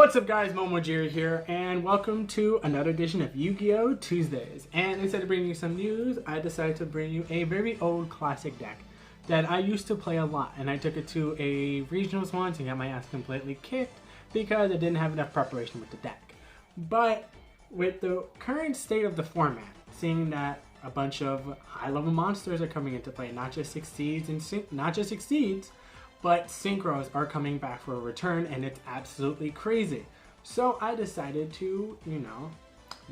What's up guys, MomoJiri here, and welcome to another edition of Yu-Gi-Oh! Tuesdays. And instead of bringing you some news, I decided to bring you a very old classic deck that I used to play a lot, and I took it to a regionals once and got my ass completely kicked because I didn't have enough preparation with the deck. But with the current state of the format, seeing that a bunch of high-level monsters are coming into play, not just Exceeds, but Synchros are coming back for a return, and it's absolutely crazy. So I decided to,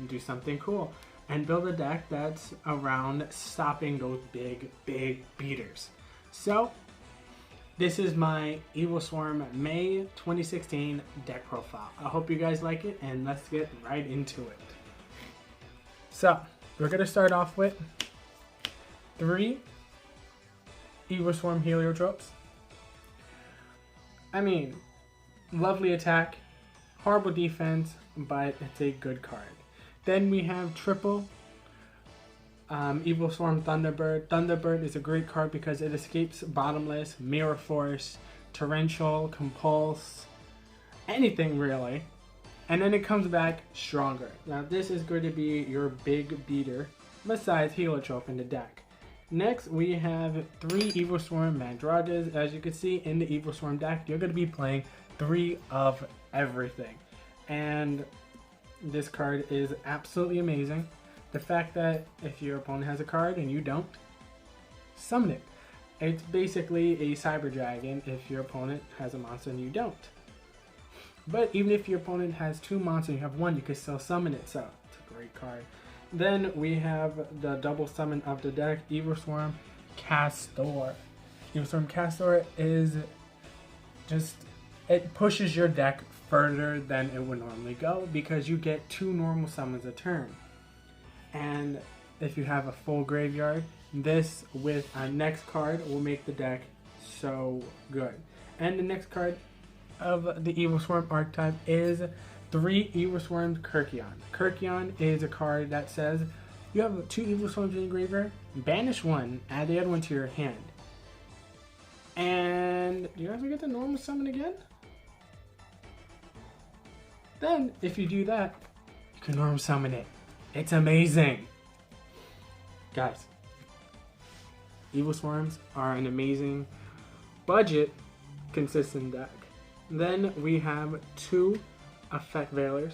do something cool and build a deck that's around stopping those big beaters. So this is my Evilswarm May 2016 deck profile. I hope you guys like it, and let's get right into it. So we're gonna start off with 3 Evilswarm Heliotropes. I mean, lovely attack, horrible defense, but it's a good card. Then we have triple Evilswarm Thunderbird. Thunderbird is a great card because it escapes Bottomless, Mirror Force, Torrential, Compulse, anything really. And then it comes back stronger. Now this is going to be your big beater besides Heliotrope in the deck. Next, we have 3 Evilswarm Mandragas. As you can see in the Evilswarm deck, you're going to be playing 3 of everything. And this card is absolutely amazing. The fact that if your opponent has a card and you don't, summon it. It's basically a Cyber Dragon if your opponent has a monster and you don't. But even if your opponent has 2 monsters and you have 1, you can still summon it. So it's a great card. Then we have the double summon of the deck, Evilswarm Castor. Evilswarm Castor is just, it pushes your deck further than it would normally go because you get 2 normal summons a turn. And if you have a full graveyard, this with a next card will make the deck so good. And the next card of the Evilswarm archetype is 3 Evilswarm Kirkion. Kirkion is a card that says you have 2 Evilswarms in your graveyard, banish 1, add the other one to your hand. And do you ever get the normal summon again? Then, if you do that, you can normal summon it. It's amazing. Guys, Evilswarms are an amazing budget consistent deck. Then we have 2 effect veilers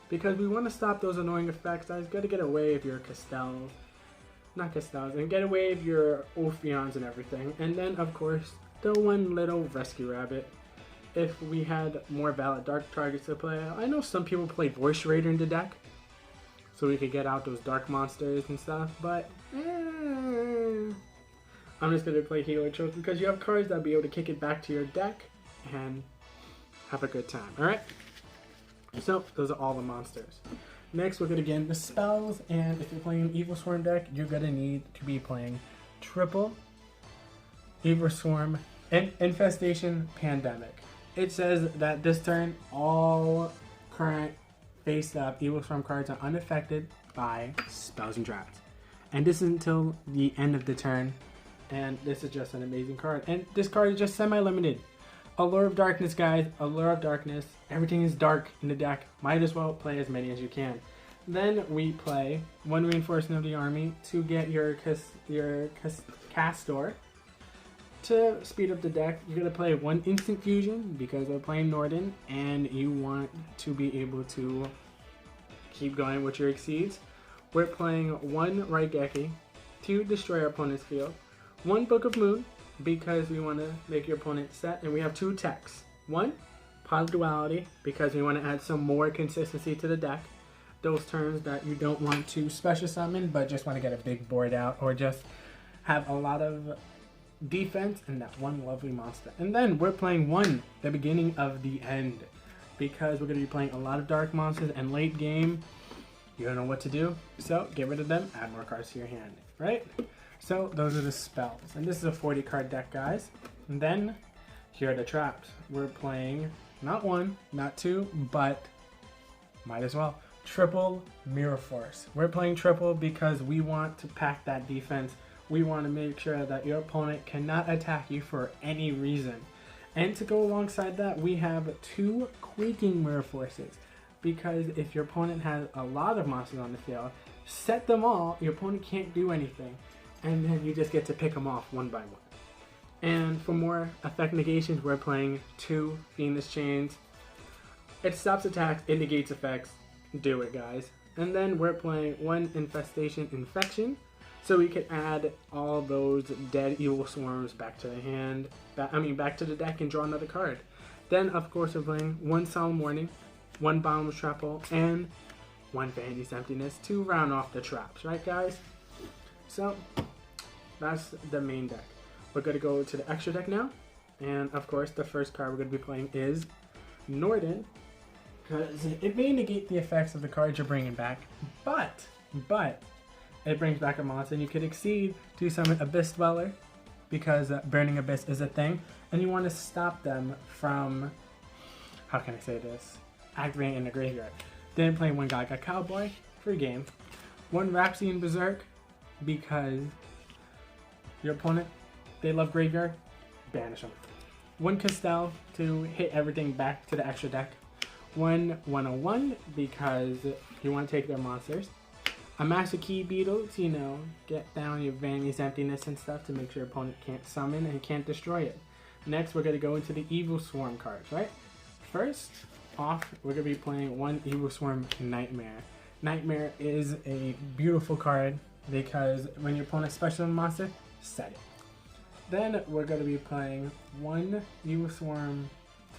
because we want to stop those annoying effects. I got to get away of your Castels, and get away of your Ophions and everything. And then of course the one little rescue rabbit. If we had more valid dark targets to play, I know some people play Voice Raider in the deck so we could get out those dark monsters and stuff, but I'm just going to play Heliotrope because you have cards that'll be able to kick it back to your deck and have a good time. Alright, so those are all the monsters. Next we're going to get into spells, and if you're playing an Evilswarm deck, you're going to need to be playing triple Evilswarm Infestation Pandemic. It says that this turn all current face-up Evilswarm cards are unaffected by spells and traps. And this is until the end of the turn, and this is just an amazing card. And this card is just semi-limited. Allure of Darkness, guys. Allure of Darkness. Everything is dark in the deck. Might as well play as many as you can. Then we play 1 Reinforcement of the Army to get your Castor. To speed up the deck, you're going to play 1 Instant Fusion because we're playing Norden and you want to be able to keep going with your Exceeds. We're playing 1 Raigeki to destroy our opponent's field. 1 Book of Moon because we want to make your opponent set, and we have 2 attacks. 1, Positive Duality, because we want to add some more consistency to the deck. Those turns that you don't want to special summon, but just want to get a big board out, or just have a lot of defense and that 1 lovely monster. And then we're playing 1, the beginning of the end, because we're going to be playing a lot of dark monsters, and late game, you don't know what to do, so get rid of them, add more cards to your hand, right? So those are the spells, and this is a 40 card deck, guys. And then here are the traps. We're playing not 1, not 2, but might as well triple Mirror Force. We're playing triple because we want to pack that defense. We want to make sure that your opponent cannot attack you for any reason. And to go alongside that, we have 2 Quaking Mirror Forces. Because if your opponent has a lot of monsters on the field, set them all, your opponent can't do anything. And then you just get to pick them off one by one. And for more effect negations, we're playing 2 Venus Chains. It stops attacks, it negates effects. Do it, guys. And then we're playing 1 Infestation Infection. So we can add all those dead Evilswarms back to the hand. Back to the deck and draw another card. Then, of course, we're playing 1 Solemn Warning, 1 Bottomless Trap Hole, and 1 Vanity's Emptiness to round off the traps, right, guys? So that's the main deck. We're going to go to the extra deck now. And, of course, the first card we're going to be playing is Norden. Because it may negate the effects of the cards you're bringing back. But it brings back a monster. And you could exceed to summon Abyss Dweller. Because Burning Abyss is a thing. And you want to stop them from, how can I say this, activating in the graveyard. Then play 1 Gaga Cowboy, free game. 1 Rhapsodian Berserk, because your opponent, they love graveyard, banish them. 1 Castell to hit everything back to the extra deck. 1 101, because you want to take their monsters. A Master Key Beetle to, you know, get down your Vanity's Emptiness and stuff to make sure your opponent can't summon and can't destroy it. Next, we're going to go into the Evilswarm cards, right? First off, we're going to be playing 1 Evilswarm Nightmare. Nightmare is a beautiful card because when your opponent special monster, set it. Then we're going to be playing 1 Evilswarm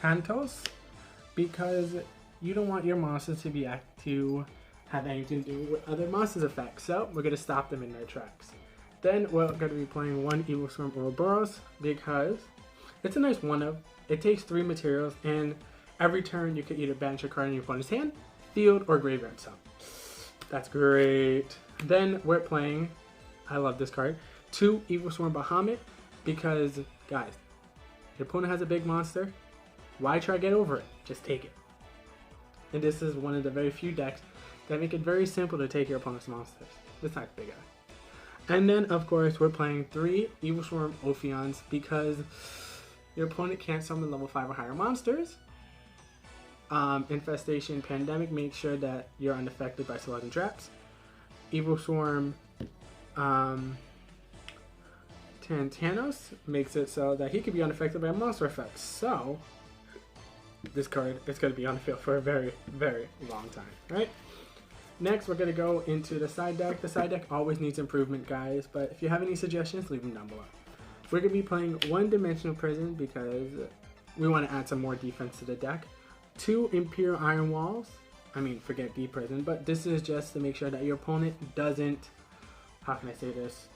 Tantos because you don't want your monsters to have anything to do with other monsters' effects, so we're going to stop them in their tracks. Then we're going to be playing 1 Evilswarm Ouroboros because it's a nice 1-of. It takes 3 materials, and every turn you can either banish a card in your opponent's hand, field, or graveyard. So that's great. Then we're playing, I love this card, 2 Evilswarm Bahamut because, guys, your opponent has a big monster. Why try to get over it? Just take it. And this is one of the very few decks that make it very simple to take your opponent's monsters. This not big guy. And then, of course, we're playing 3 Evilswarm Ophions because your opponent can't summon level 5 or higher monsters. Infestation Pandemic makes sure that you're unaffected by slugs and traps. Evilswarm Tantanos makes it so that he can be unaffected by monster effects. So this card is going to be on the field for a very, very long time, right? Next, we're going to go into the side deck. The side deck always needs improvement, guys, but if you have any suggestions, leave them down below. We're going to be playing 1 Dimensional Prison because we want to add some more defense to the deck. 2 Imperial Iron Walls. I mean, forget Deep Prison, but this is just to make sure that your opponent doesn't, how can I say this,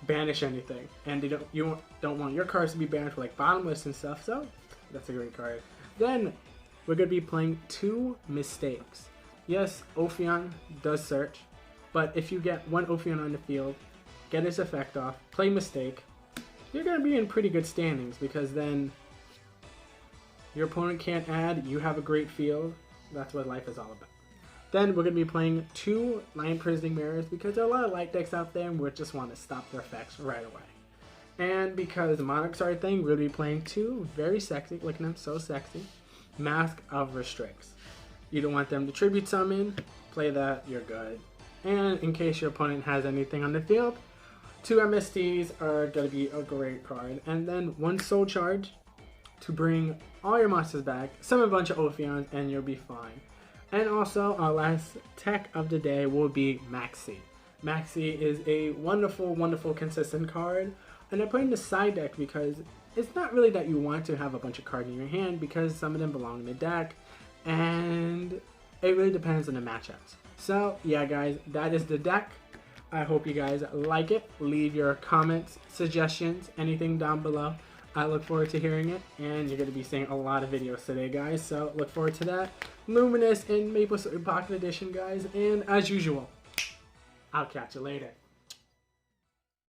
banish anything. And you don't want your cards to be banished for like Bottomless and stuff, so that's a great card. Then, we're going to be playing 2 Mistakes. Yes, Ophion does search, but if you get 1 Ophion on the field, get its effect off, play Mistake, you're going to be in pretty good standings because then your opponent can't add, you have a great field. That's what life is all about. Then we're going to be playing 2 Lion Prisoning Mirrors because there are a lot of light decks out there and we just want to stop their effects right away. And because Monarchs are a thing, we're going to be playing 2 very sexy, look at them, so sexy, Mask of Restricts. You don't want them to tribute summon, play that, you're good. And in case your opponent has anything on the field, 2 MSTs are going to be a great card. And then 1 Soul Charge to bring all your monsters back, summon a bunch of Ophions, and you'll be fine. And also, our last tech of the day will be Maxi. Maxi is a wonderful, wonderful, consistent card. And I put in the side deck because it's not really that you want to have a bunch of cards in your hand because some of them belong in the deck. And it really depends on the matchups. So, yeah, guys, that is the deck. I hope you guys like it. Leave your comments, suggestions, anything down below. I look forward to hearing it, and you're going to be seeing a lot of videos today, guys, so look forward to that. Luminous and Maple Story Pocket Edition, guys, and as usual, I'll catch you later.